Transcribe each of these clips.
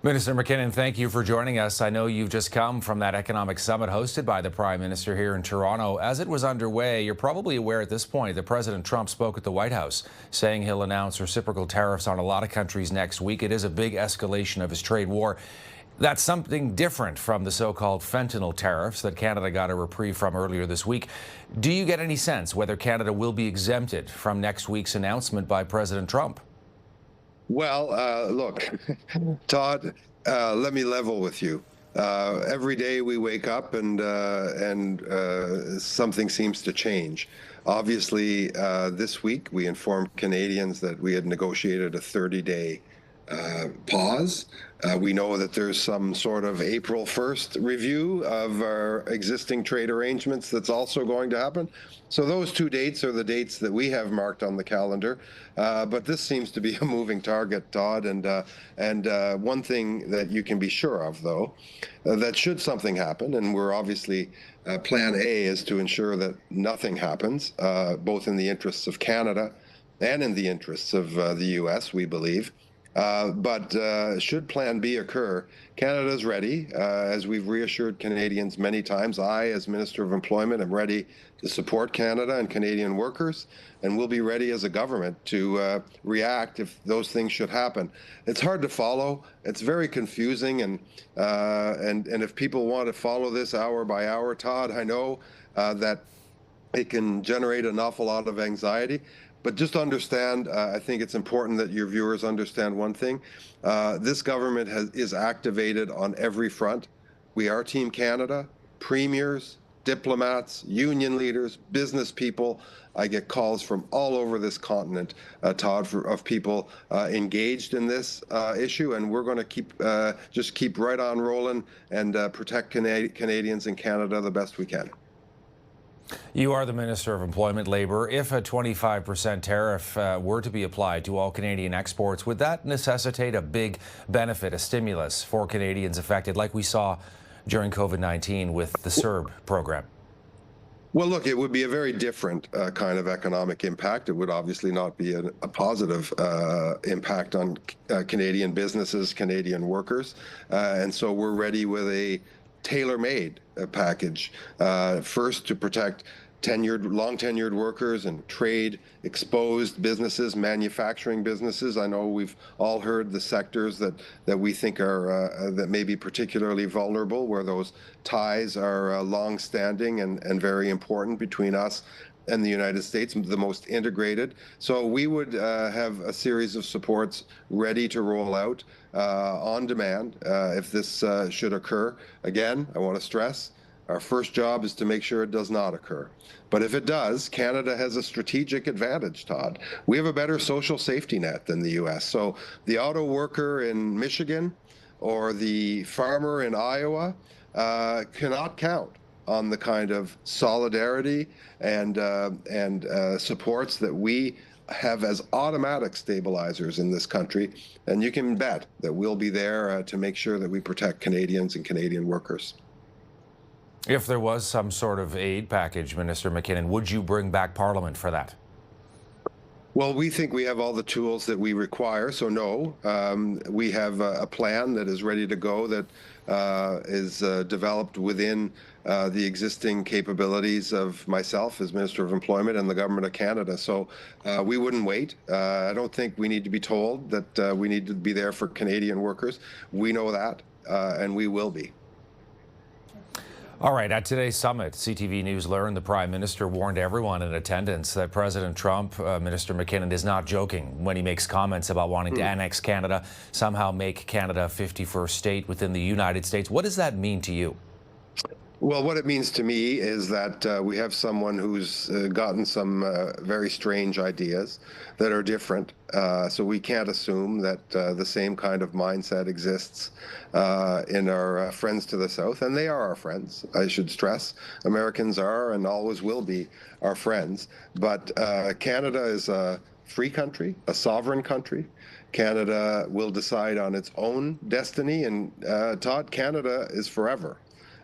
Minister MacKinnon, thank you for joining us. I know you've just come from that economic summit hosted by the Prime Minister here in Toronto. As it was underway, you're probably aware at this point that President Trump spoke at the White House, saying he'll announce reciprocal tariffs on a lot of countries next week. It is a big escalation of his trade war. That's something different from the so-called fentanyl tariffs that Canada got a reprieve from earlier this week. Do you get any sense whether Canada will be exempted from next week's announcement by President Trump? Well, look, Todd, let me level with you. Every day we wake up and something seems to change. Obviously, this week we informed Canadians that we had negotiated a 30-day pause. We know that there's some sort of April 1st review of our existing trade arrangements that's also going to happen. So those two dates are the dates that we have marked on the calendar. But this seems to be a moving target, Todd. And one thing that you can be sure of, though, that should something happen, and we're obviously plan A is to ensure that nothing happens, both in the interests of Canada and in the interests of the U.S., we believe. But should Plan B occur, Canada is ready. As we've reassured Canadians many times, I, as Minister of Employment, am ready to support Canada and Canadian workers, and we'll be ready as a government to react if those things should happen. It's hard to follow. It's very confusing, and if people want to follow this hour by hour, Todd, I know that it can generate an awful lot of anxiety. But just understand, I think it's important that your viewers understand one thing. This government is activated on every front. We are Team Canada, premiers, diplomats, union leaders, business people. I get calls from all over this continent, Todd, of people engaged in this issue, and we're going to keep right on rolling and protect Canadians and Canada the best we can. You are the Minister of Employment Labour. If a 25% tariff were to be applied to all Canadian exports, would that necessitate a big benefit, a stimulus for Canadians affected, like we saw during COVID-19 with the CERB program? Well, look, it would be a very different kind of economic impact. It would obviously not be a positive impact on Canadian businesses, Canadian workers. And so we're ready with a tailor-made package, first to protect long tenured workers and trade exposed businesses, manufacturing businesses. I know we've all heard the sectors that we think are that may be particularly vulnerable, where those ties are long-standing and very important between us and the United States, the most integrated. So we would have a series of supports ready to roll out on demand if this should occur. Again, I want to stress, our first job is to make sure it does not occur. But if it does, Canada has a strategic advantage, Todd. We have a better social safety net than the U.S. So the auto worker in Michigan or the farmer in Iowa cannot count on the kind of solidarity and supports that we have as automatic stabilizers in this country. And you can bet that we'll be there to make sure that we protect Canadians and Canadian workers. If there was some sort of aid package, Minister MacKinnon, would you bring back Parliament for that? Well, we think we have all the tools that we require, so no. We have a plan that is ready to go that is developed within the existing capabilities of myself as Minister of Employment and the Government of Canada. So we wouldn't wait. I don't think we need to be told that we need to be there for Canadian workers. We know that, and we will be. All right, at today's summit, CTV News learned the Prime Minister warned everyone in attendance that President Trump, Minister MacKinnon, is not joking when he makes comments about wanting to annex Canada, somehow make Canada a 51st state within the United States. What does that mean to you? Well, what it means to me is that we have someone who's gotten some very strange ideas that are different. So we can't assume that the same kind of mindset exists in our friends to the south. And they are our friends, I should stress. Americans are and always will be our friends. But Canada is a free country, a sovereign country. Canada will decide on its own destiny. And Todd, Canada is forever.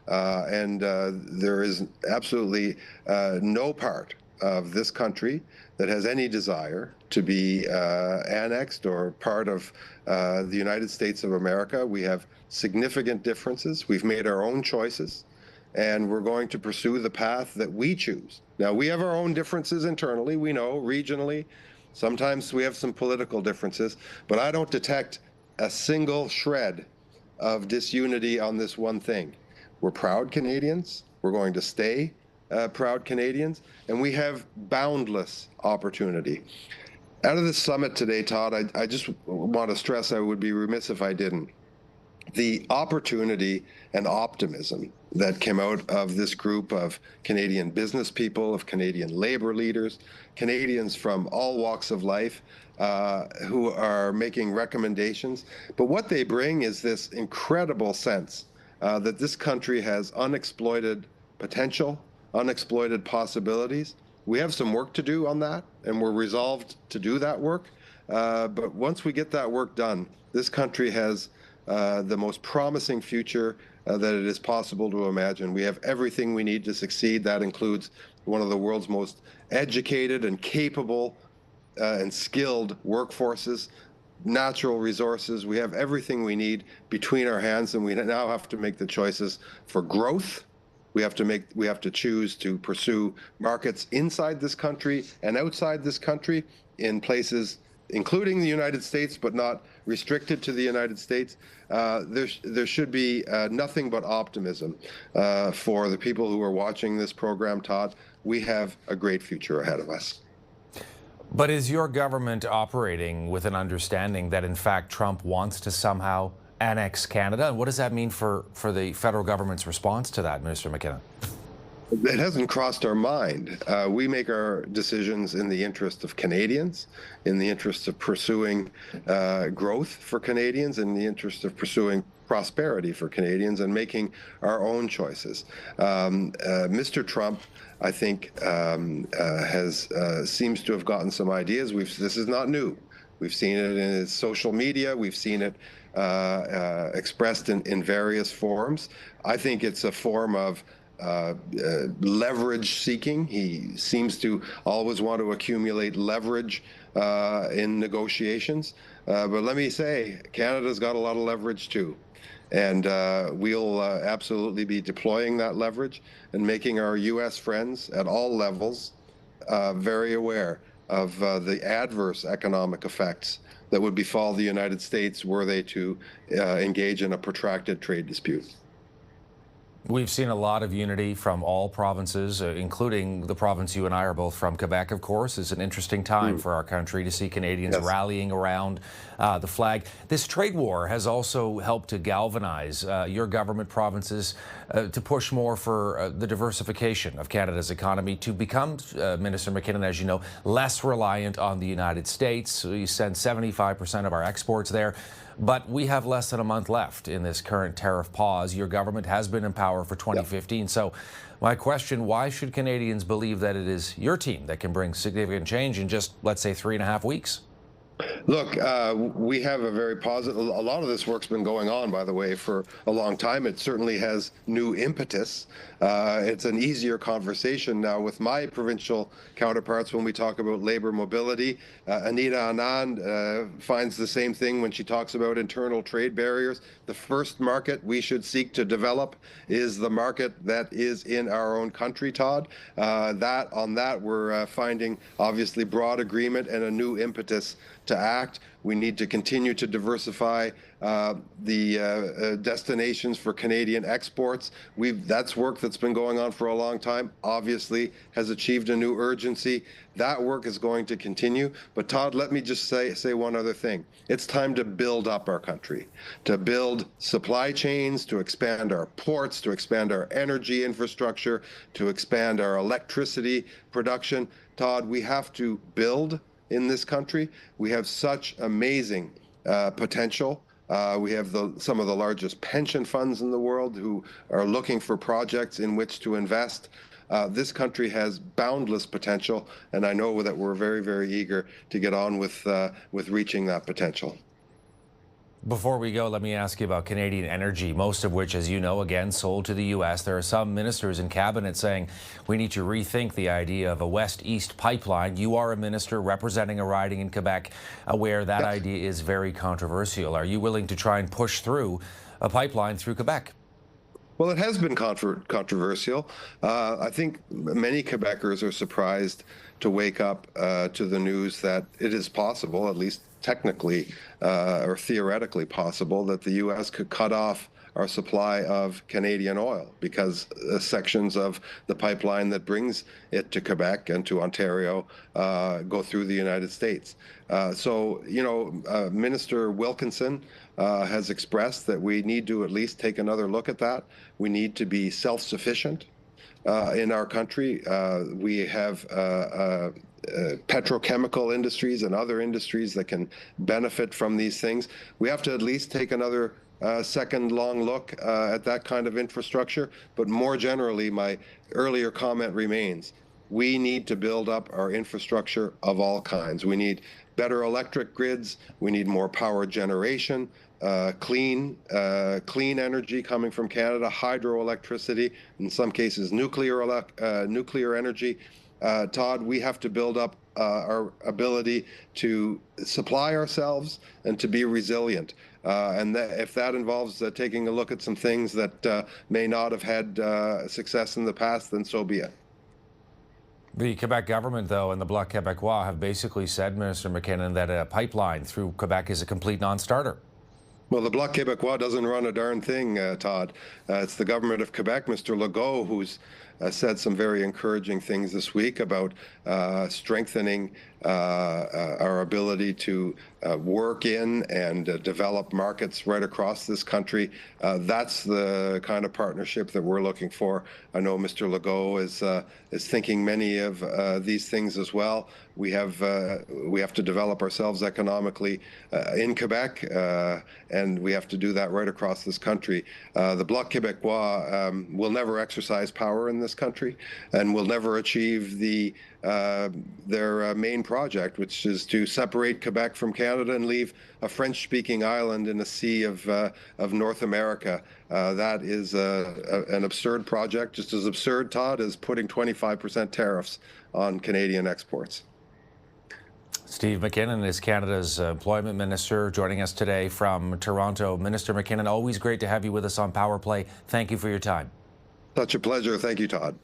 And there is absolutely no part of this country that has any desire to be annexed or part of the United States of America. We have significant differences. We've made our own choices, and we're going to pursue the path that we choose. Now, we have our own differences internally, we know, regionally. Sometimes we have some political differences, but I don't detect a single shred of disunity on this one thing. We're proud Canadians. We're going to stay proud Canadians, and we have boundless opportunity. Out of this summit today, Todd, I just want to stress, I would be remiss if I didn't. The opportunity and optimism that came out of this group of Canadian business people, of Canadian labor leaders, Canadians from all walks of life who are making recommendations. But what they bring is this incredible sense that this country has unexploited potential, unexploited possibilities. We have some work to do on that, and we're resolved to do that work. But once we get that work done, this country has the most promising future that it is possible to imagine. We have everything we need to succeed. That includes one of the world's most educated and capable and skilled workforces, natural resources. We have everything we need between our hands, and we now have to make the choices for growth. We have to choose to pursue markets inside this country and outside this country in places including the United States, but not restricted to the United States. There should be nothing but optimism for the people who are watching this program, Todd. We have a great future ahead of us. But is your government operating with an understanding that, in fact, Trump wants to somehow annex Canada? And what does that mean for the federal government's response to that, Minister MacKinnon? It hasn't crossed our mind. We make our decisions in the interest of Canadians, in the interest of pursuing growth for Canadians, in the interest of pursuing prosperity for Canadians, and making our own choices. Mr. Trump, I think, seems to have gotten some ideas. This is not new. We've seen it in his social media. We've seen it expressed in various forms. I think it's a form of leverage seeking. He seems to always want to accumulate leverage in negotiations. But let me say, Canada's got a lot of leverage too. And we'll absolutely be deploying that leverage and making our U.S. friends at all levels very aware of the adverse economic effects that would befall the United States were they to engage in a protracted trade dispute. We've seen a lot of unity from all provinces, including the province you and I are both from, Quebec, of course. It's an interesting time for our country to see Canadians rallying around the flag. This trade war has also helped to galvanize your government provinces to push more for the diversification of Canada's economy to become, Minister MacKinnon, as you know, less reliant on the United States. We send 75% of our exports there. But we have less than a month left in this current tariff pause. Your government has been in power for 2015. So my question, why should Canadians believe that it is your team that can bring significant change in just, let's say, 3.5 weeks? Look, we have a very positive, a lot of this work's been going on, by the way, for a long time. It certainly has new impetus. It's an easier conversation now with my provincial counterparts when we talk about labor mobility. Anita Anand finds the same thing when she talks about internal trade barriers. The first market we should seek to develop is the market that is in our own country, Todd. On that, we're finding obviously broad agreement and a new impetus to act. We need to continue to diversify the destinations for Canadian exports. That's work that's been going on for a long time, obviously has achieved a new urgency. That work is going to continue. But Todd, let me just say one other thing. It's time to build up our country, to build supply chains, to expand our ports, to expand our energy infrastructure, to expand our electricity production. Todd, we have to build in this country. We have such amazing potential. We have some of the largest pension funds in the world who are looking for projects in which to invest. This country has boundless potential, and I know that we're very, very eager to get on with reaching that potential. Before we go, let me ask you about Canadian energy, most of which, as you know, again, sold to the U.S. There are some ministers in cabinet saying we need to rethink the idea of a west-east pipeline. You are a minister representing a riding in Quebec where that Yes. idea is very controversial. Are you willing to try and push through a pipeline through Quebec? Well, it has been controversial. I think many Quebecers are surprised to wake up to the news that it is possible, at least technically or theoretically possible, that the U.S. could cut off our supply of Canadian oil because sections of the pipeline that brings it to Quebec and to Ontario go through the United States. Minister Wilkinson has expressed that we need to at least take another look at that. We need to be self-sufficient in our country. We have petrochemical industries and other industries that can benefit from these things. We have to at least take another second long look at that kind of infrastructure. But more generally, my earlier comment remains. We need to build up our infrastructure of all kinds. We need better electric grids. We need more power generation, clean energy coming from Canada, hydroelectricity, in some cases nuclear energy. Todd, we have to build up our ability to supply ourselves and to be resilient. If that involves taking a look at some things that may not have had success in the past, then so be it. The Quebec government, though, and the Bloc Québécois have basically said, Minister MacKinnon, that a pipeline through Quebec is a complete non-starter. Well, the Bloc Québécois doesn't run a darn thing, Todd. It's the government of Quebec, Mr. Legault, who's said some very encouraging things this week about strengthening our ability to work in and develop markets right across this country. That's the kind of partnership that we're looking for. I know Mr. Legault is thinking many of these things as well. We have to develop ourselves economically in Quebec, and we have to do that right across this country. The Bloc Québécois will never exercise power in this country and will never achieve their main project, which is to separate Quebec from Canada and leave a French-speaking island in a sea of North America. That is an absurd project, just as absurd, Todd, as putting 25% tariffs on Canadian exports. Steve MacKinnon is Canada's employment minister, joining us today from Toronto. Minister MacKinnon, always great to have you with us on Power Play. Thank you for your time. Such a pleasure. Thank you, Todd.